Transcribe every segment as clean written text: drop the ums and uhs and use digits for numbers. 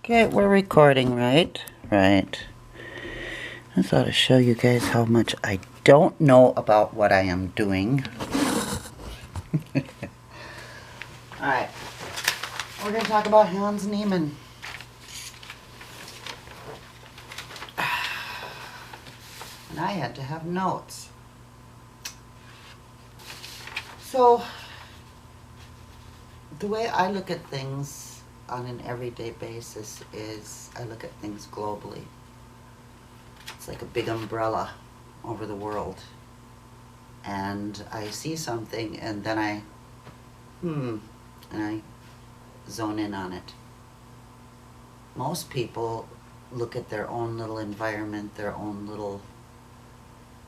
Okay, we're recording, right? Right. I thought I'd show you guys how much I don't know about what I am doing. Alright, we're going to talk about Hans Niemann. And I had to have notes. So, the way I look at things on an everyday basis is I look at things globally. It's like a big umbrella over the world. And I see something and then and I zone in on it. Most people look at their own little environment, their own little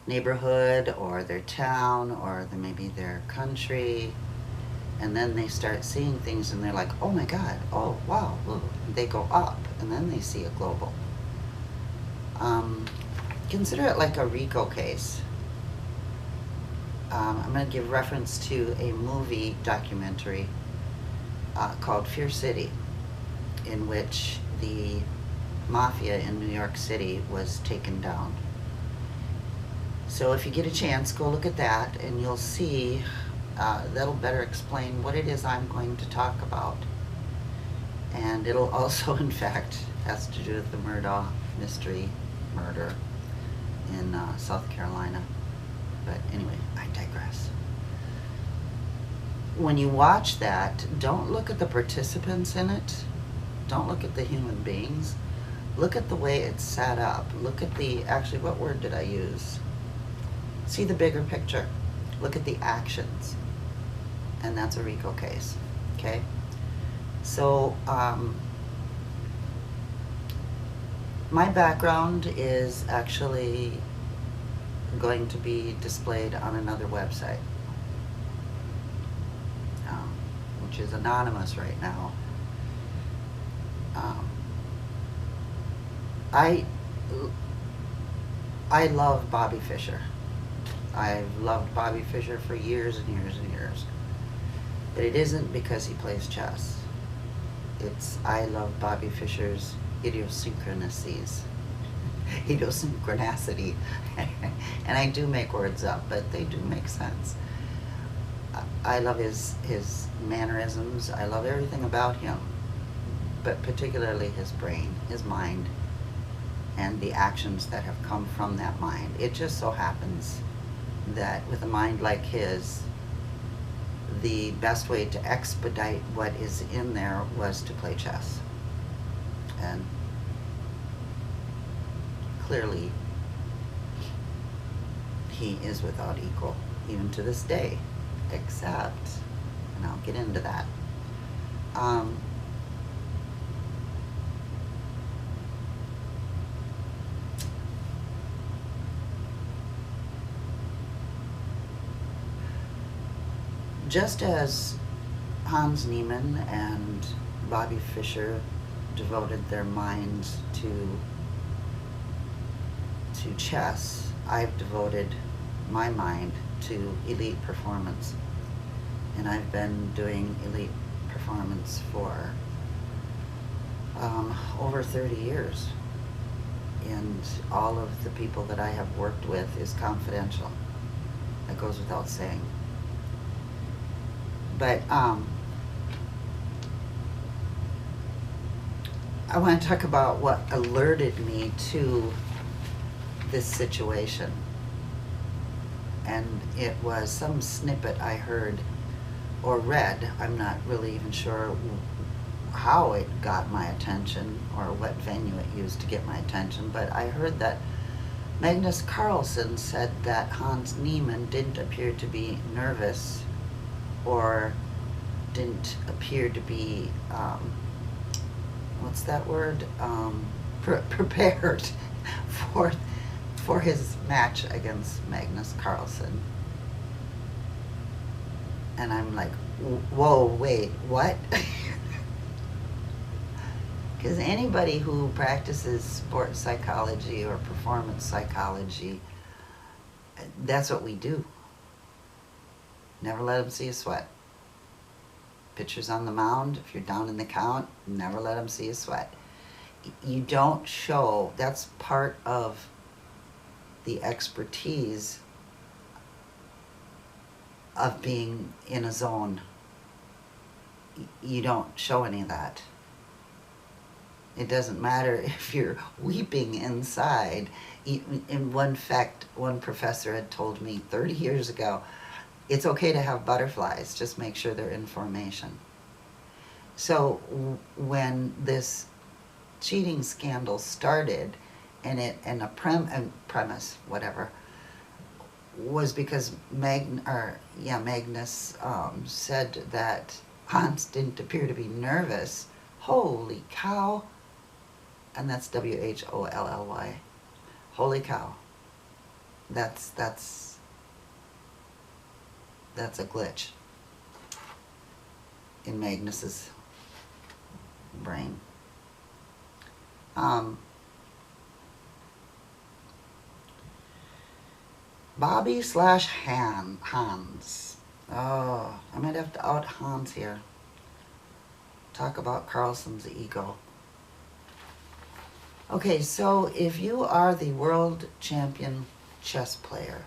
neighborhood or their town or maybe their country, and then they start seeing things and they're like, oh my God, oh wow, ooh. They go up and then they see a global. Consider it like a RICO case. I'm going to give reference to a movie documentary called Fear City, in which the mafia in New York City was taken down. So if you get a chance, go look at that and you'll see that'll better explain what it is I'm going to talk about. And it'll also, in fact, has to do with the Murdaugh mystery murder in South Carolina. But anyway, I digress. When you watch that, don't look at the participants in it. Don't look at the human beings. Look at the way it's set up. Look at actually, what word did I use? See the bigger picture. Look at the actions. And that's a RICO case, okay? So, my background is actually going to be displayed on another website, which is anonymous right now. I love Bobby Fischer. I've loved Bobby Fischer for years and years and years. But it isn't because he plays chess. I love Bobby Fischer's idiosyncrasies. Idiosyncrasy. And I do make words up, but they do make sense. I love his mannerisms. I love everything about him, but particularly his brain, his mind, and the actions that have come from that mind. It just so happens that with a mind like his, the best way to expedite what is in there was to play chess. And clearly, he is without equal, even to this day, except, and I'll get into that, just as Hans Niemann and Bobby Fischer devoted their minds to chess, I've devoted my mind to elite performance. And I've been doing elite performance for over 30 years. And all of the people that I have worked with is confidential. That goes without saying. But I want to talk about what alerted me to this situation. And it was some snippet I heard or read. I'm not really even sure how it got my attention or what venue it used to get my attention, but I heard that Magnus Carlsen said that Hans Niemann didn't appear to be nervous or didn't appear to be, what's that word? Prepared for his match against Magnus Carlsen. And I'm like, whoa, wait, what? Because anybody who practices sports psychology or performance psychology, that's what we do. Never let them see you sweat. Pitchers on the mound, if you're down in the count, never let them see you sweat. you don't show, that's part of the expertise of being in a zone. You don't show any of that. It doesn't matter if you're weeping inside. In one fact, one professor had told me 30 years ago, it's okay to have butterflies, just make sure they're in formation. So when this cheating scandal started, and a premise, whatever, was because Magnus said that Hans didn't appear to be nervous. Holy cow! And that's WHOLLY. Holy cow! That's a glitch in Magnus's brain. Bobby / Hans. Oh, I might have to out Hans here. Talk about Carlson's ego. Okay, so if you are the world champion chess player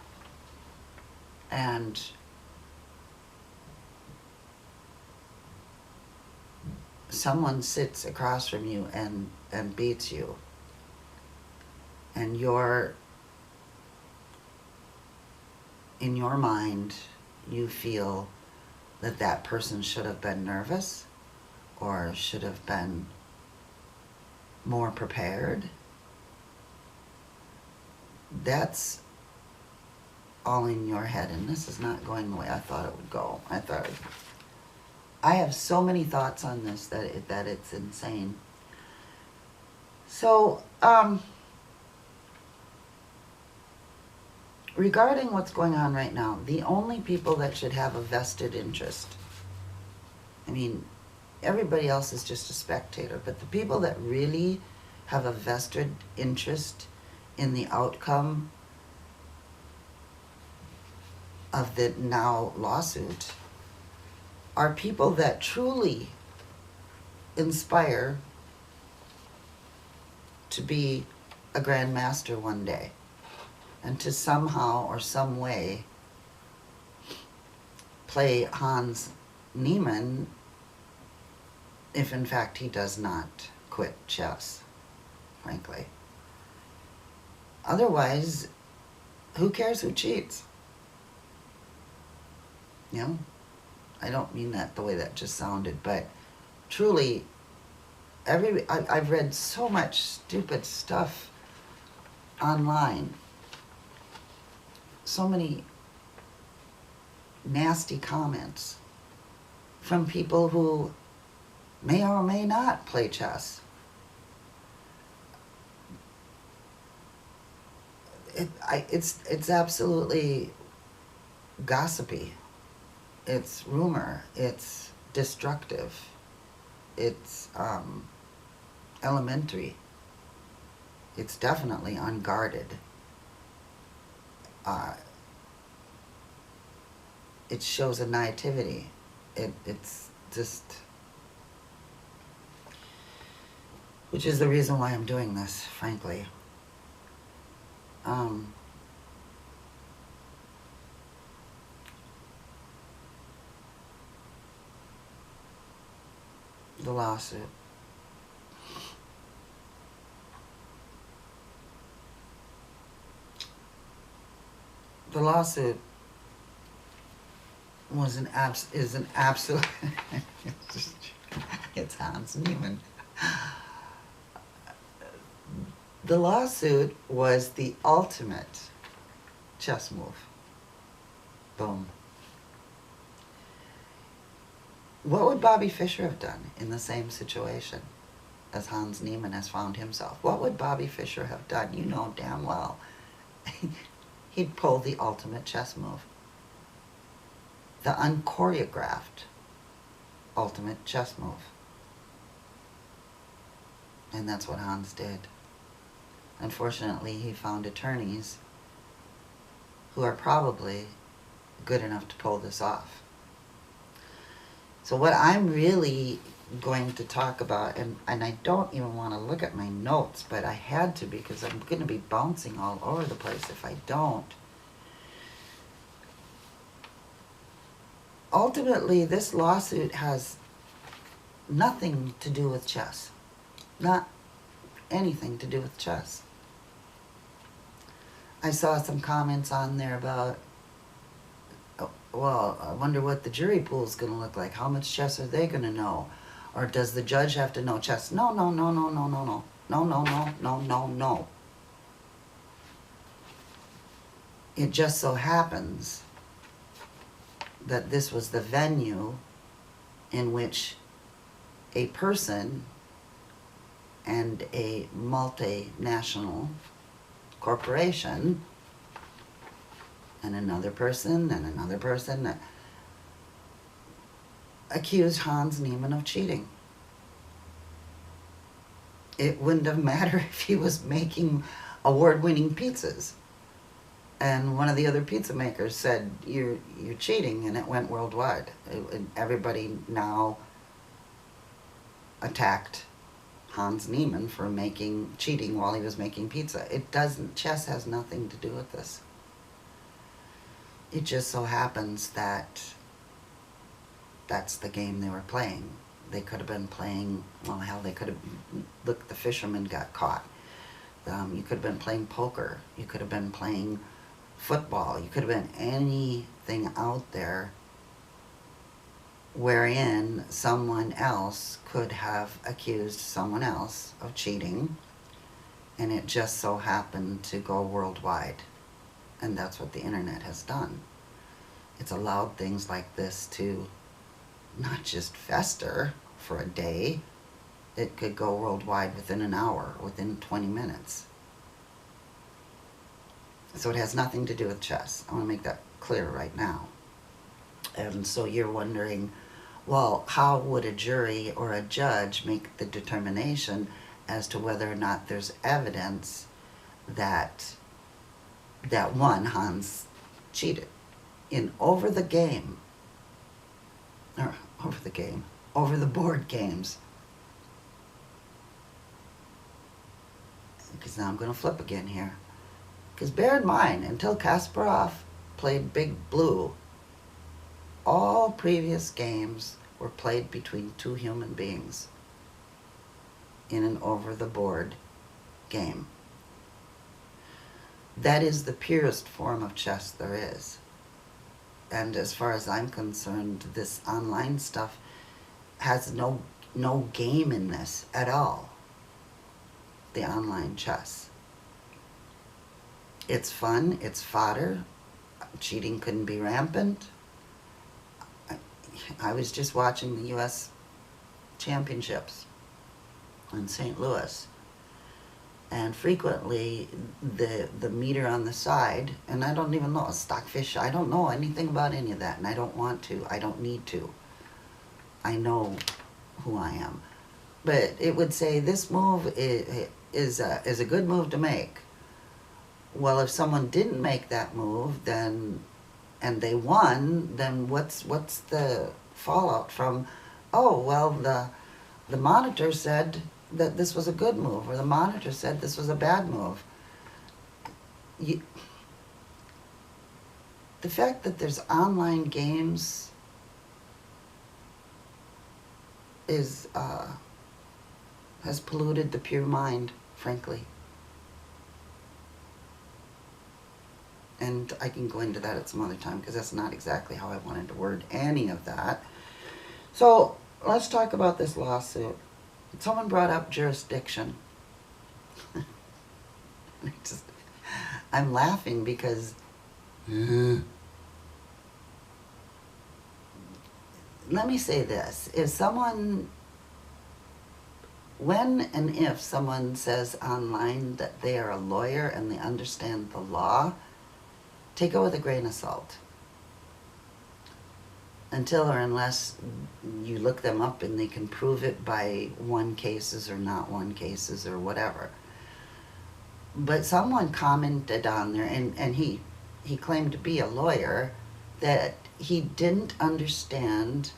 and someone sits across from you and beats you, and you're, in your mind, you feel that that person should have been nervous or should have been more prepared, that's all in your head, and this is not going the way I thought it would go. I have so many thoughts on this that it's insane. So, regarding what's going on right now, the only people that should have a vested interest, I mean, everybody else is just a spectator, but the people that really have a vested interest in the outcome of the now lawsuit are people that truly inspire to be a grandmaster one day and to somehow or some way play Hans Niemann if in fact he does not quit chess, frankly. Otherwise, who cares who cheats? You know? I don't mean that the way that just sounded, but truly, I've read so much stupid stuff online. So many nasty comments from people who may or may not play chess. It's absolutely gossipy. It's rumor. It's destructive. It's elementary. It's definitely unguarded. It shows a naivety. It's just, which is the reason why I'm doing this, frankly. The lawsuit. The lawsuit was is an absolute. It's Hans Niemann. The lawsuit was the ultimate chess move. Boom. What would Bobby Fischer have done in the same situation as Hans Niemann has found himself? What would Bobby Fischer have done? You know damn well. He'd pull the ultimate chess move. The unchoreographed ultimate chess move. And that's what Hans did. Unfortunately, he found attorneys who are probably good enough to pull this off. So what I'm really going to talk about, and I don't even want to look at my notes, but I had to because I'm going to be bouncing all over the place if I don't. Ultimately, this lawsuit has nothing to do with chess. Not anything to do with chess. I saw some comments on there about, oh, well, I wonder what the jury pool is going to look like. How much chess are they going to know? Or does the judge have to know chess? No, no, no, no, no, no, no. No, no, no, no, no, no. It just so happens that this was the venue in which a person and a multinational corporation and another person accused Hans Niemann of cheating. It wouldn't have mattered if he was making award-winning pizzas and one of the other pizza makers said, you're cheating, and it went worldwide. And everybody now attacked Hans Niemann for cheating while he was making pizza. Chess has nothing to do with this. It just so happens that that's the game they were playing. They could have been playing, well, hell, they could have, look, the fisherman got caught. You could have been playing poker. You could have been playing football. You could have been anything out there wherein someone else could have accused someone else of cheating, and it just so happened to go worldwide. And that's what the internet has done. It's allowed things like this to not just fester for a day, it could go worldwide within an hour, within 20 minutes. So it has nothing to do with chess. I want to make that clear right now. And so you're wondering, well, how would a jury or a judge make the determination as to whether or not there's evidence that Hans cheated in over the board games. Because now I'm going to flip again here. Because bear in mind, until Kasparov played Big Blue, all previous games were played between two human beings in an over-the-board game. That is the purest form of chess there is. And as far as I'm concerned, this online stuff has no game in this at all. The online chess. It's fun, it's fodder. Cheating couldn't be rampant. I was just watching the U.S. Championships in St. Louis. And frequently, the meter on the side, and I don't even know, stockfish, I don't know anything about any of that, and I don't want to, I don't need to. I know who I am. But it would say, this move is a good move to make. Well, if someone didn't make that move, then, and they won, then what's the fallout from, oh, well, the monitor said that this was a good move, or the monitor said this was a bad move. The fact that there's online games has polluted the pure mind, frankly. And I can go into that at some other time, because that's not exactly how I wanted to word any of that. So let's talk about this lawsuit. Someone brought up jurisdiction. I'm laughing because let me say this. When and if someone says online that they are a lawyer and they understand the law, take it with a grain of salt. Until or unless you look them up and they can prove it by won cases or not won cases or whatever. But someone commented on there, and he claimed to be a lawyer, that he didn't understand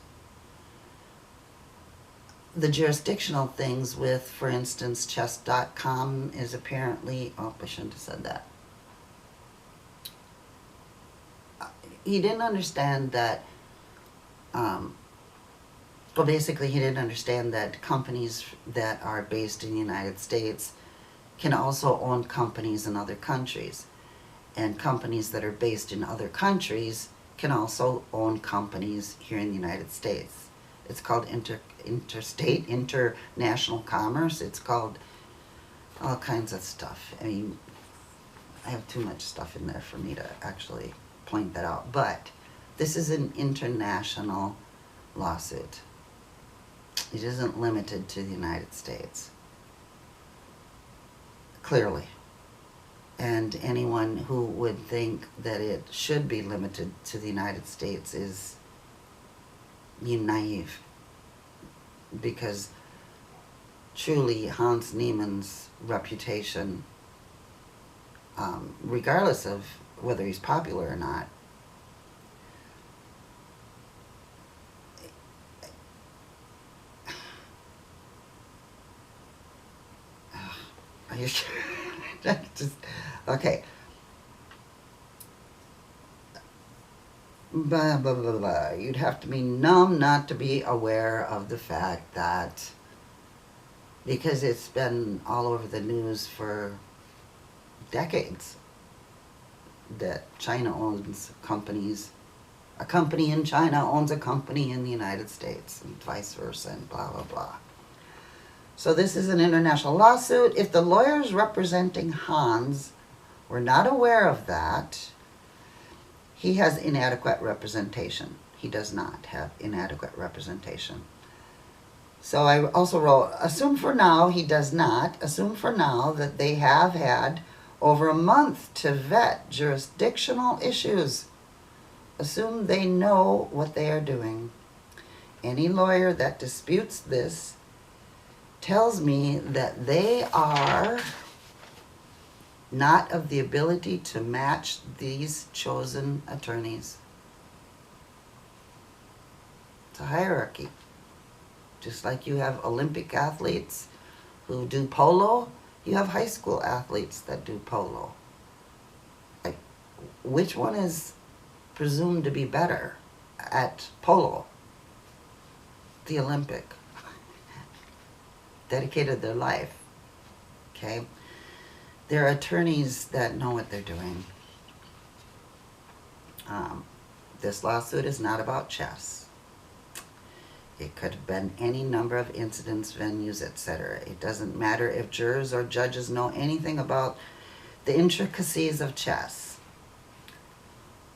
the jurisdictional things with, for instance, chess.com is apparently, oh, I shouldn't have said that. He didn't understand that, well, basically he didn't understand that companies that are based in the United States can also own companies in other countries. And companies that are based in other countries can also own companies here in the United States. It's called interstate, international commerce. It's called all kinds of stuff. I mean, I have too much stuff in there for me to actually point that out. But this is an international lawsuit. It isn't limited to the United States. Clearly. And anyone who would think that it should be limited to the United States is naive. Because truly Hans Niemann's reputation, regardless of whether he's popular or not, are you sure? Just, okay. Blah, blah, blah, blah. You'd have to be numb not to be aware of the fact that, because it's been all over the news for decades, that China owns companies. A company in China owns a company in the United States, and vice versa, and blah, blah, blah. So this is an international lawsuit. If the lawyers representing Hans were not aware of that, he has inadequate representation. He does not have inadequate representation. So I also wrote, assume for now he does not. Assume for now that they have had over a month to vet jurisdictional issues. Assume they know what they are doing. Any lawyer that disputes this tells me that they are not of the ability to match these chosen attorneys. It's a hierarchy. Just like you have Olympic athletes who do polo, you have high school athletes that do polo. Like, which one is presumed to be better at polo? The Olympic. Dedicated their life. Okay? There are attorneys that know what they're doing. This lawsuit is not about chess. It could have been any number of incidents, venues, etc. It doesn't matter if jurors or judges know anything about the intricacies of chess.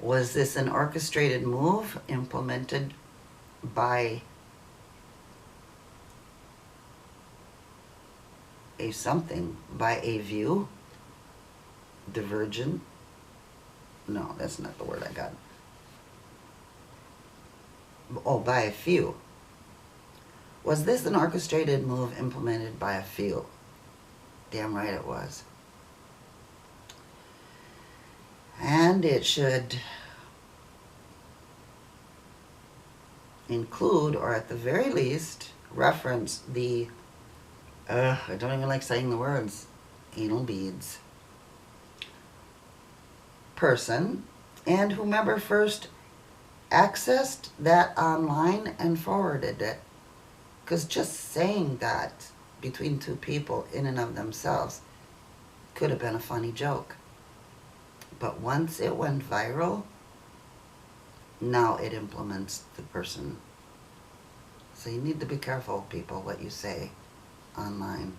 Was this an orchestrated move implemented by a something, by a view, divergent? No, that's not the word I got. Oh, by a few. Was this an orchestrated move implemented by a few? Damn right it was. And it should include, or at the very least, reference the, I don't even like saying the words, anal beads, person, and whomever first accessed that online and forwarded it. Because just saying that between two people in and of themselves could have been a funny joke. But once it went viral, now it implements the person. So you need to be careful, people, what you say online.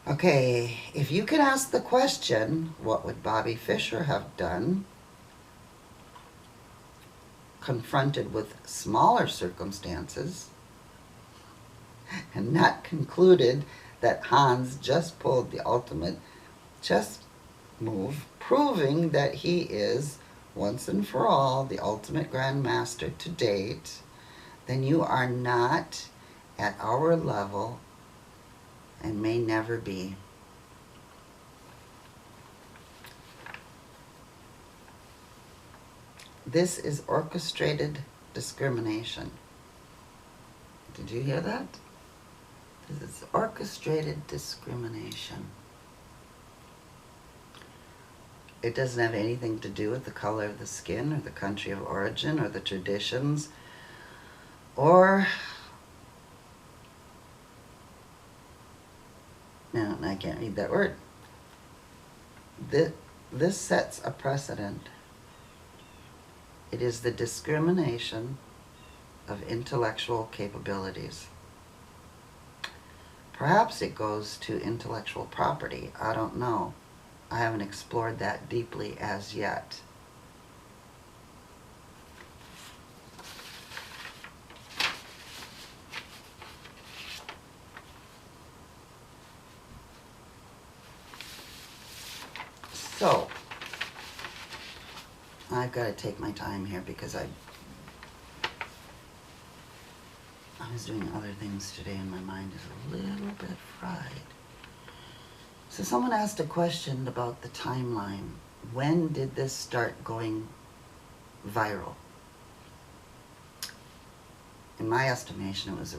Okay, if you could ask the question, what would Bobby Fischer have done confronted with smaller circumstances and not concluded that Hans just pulled the ultimate chess move, proving that he is, once and for all, the ultimate grandmaster to date, then you are not at our level and may never be. This is orchestrated discrimination. Did you hear that? This is orchestrated discrimination. It doesn't have anything to do with the color of the skin or the country of origin or the traditions or... No, I can't read that word. This sets a precedent. It is the discrimination of intellectual capabilities. Perhaps it goes to intellectual property. I don't know. I haven't explored that deeply as yet. So, I've got to take my time here because I was doing other things today and my mind is a little bit fried. So someone asked a question about the timeline. When did this start going viral? In my estimation, it was